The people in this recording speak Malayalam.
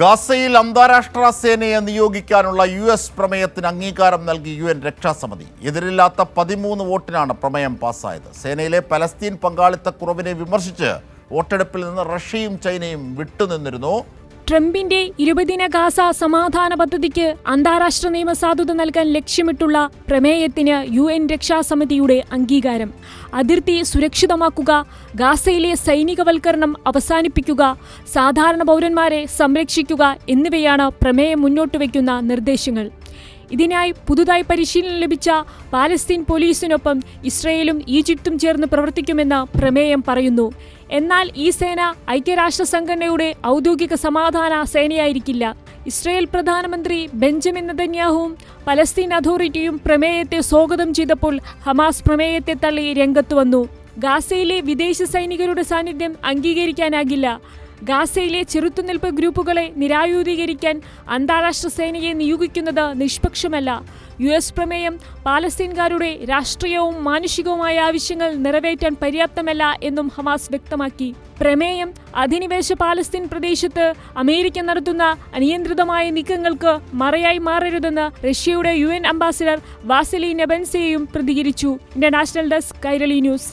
ഗാസയിൽ അന്താരാഷ്ട്ര സേനയെ നിയോഗിക്കാനുള്ള US പ്രമേയത്തിന് അംഗീകാരം നൽകി UN രക്ഷാസമിതി. എതിരില്ലാത്ത 13 വോട്ടിനാണ് പ്രമേയം പാസ്സായത്. സേനയിലെ പലസ്തീൻ പങ്കാളിത്തക്കുറവിനെ വിമർശിച്ച് വോട്ടെടുപ്പിൽ നിന്ന് റഷ്യയും ചൈനയും വിട്ടുനിന്നിരുന്നു. ട്രംപിന്റെ 20-ദിന ഗാസ സമാധാന പദ്ധതിക്ക് അന്താരാഷ്ട്ര നിയമസാധുത നൽകാൻ ലക്ഷ്യമിട്ടുള്ള പ്രമേയത്തിന് UN രക്ഷാസമിതിയുടെ അംഗീകാരം. അതിർത്തി സുരക്ഷിതമാക്കുക, ഗാസയിലെ സൈനികവൽക്കരണം അവസാനിപ്പിക്കുക, സാധാരണ പൗരന്മാരെ സംരക്ഷിക്കുക എന്നിവയാണ് പ്രമേയം മുന്നോട്ട് വയ്ക്കുന്ന നിർദ്ദേശങ്ങൾ. ഇതിനായി പുതുതായി പരിശീലനം ലഭിച്ച പാലസ്തീൻ പോലീസിനൊപ്പം ഇസ്രയേലും ഈജിപ്തും ചേർന്ന് പ്രവർത്തിക്കുമെന്ന് പ്രമേയം പറയുന്നു. എന്നാൽ ഈ സേന ഐക്യരാഷ്ട്ര സംഘടനയുടെ ഔദ്യോഗിക സമാധാന സേനയായിരിക്കില്ല. ഇസ്രയേൽ പ്രധാനമന്ത്രി ബെഞ്ചമിൻ നെതന്യാഹുവും പലസ്തീൻ അതോറിറ്റിയും പ്രമേയത്തെ സ്വാഗതം ചെയ്തപ്പോൾ ഹമാസ് പ്രമേയത്തെ തള്ളി രംഗത്ത് വന്നു. ഗാസയിലെ വിദേശ സൈനികരുടെ സാന്നിധ്യം അംഗീകരിക്കാനാകില്ല. ഗാസയിലെ ചെറുത്തുനിൽപ്പ് ഗ്രൂപ്പുകളെ നിരായുധീകരിക്കാൻ അന്താരാഷ്ട്ര സേനയെ നിയോഗിക്കുന്നത് നിഷ്പക്ഷമല്ല. US പ്രമേയം പാലസ്തീൻകാരുടെ രാഷ്ട്രീയവും മാനുഷികവുമായ ആവശ്യങ്ങൾ നിറവേറ്റാൻ പര്യാപ്തമല്ല എന്നും ഹമാസ് വ്യക്തമാക്കി. പ്രമേയം അധിനിവേശ പാലസ്തീൻ പ്രദേശത്ത് അമേരിക്ക നടത്തുന്ന അനിയന്ത്രിതമായ നീക്കങ്ങൾക്ക് മറയായി മാറരുതെന്ന് റഷ്യയുടെ UN അംബാസിഡർ വാസിലി നെബൻസെയും പ്രതികരിച്ചു. International desk, Kairali news.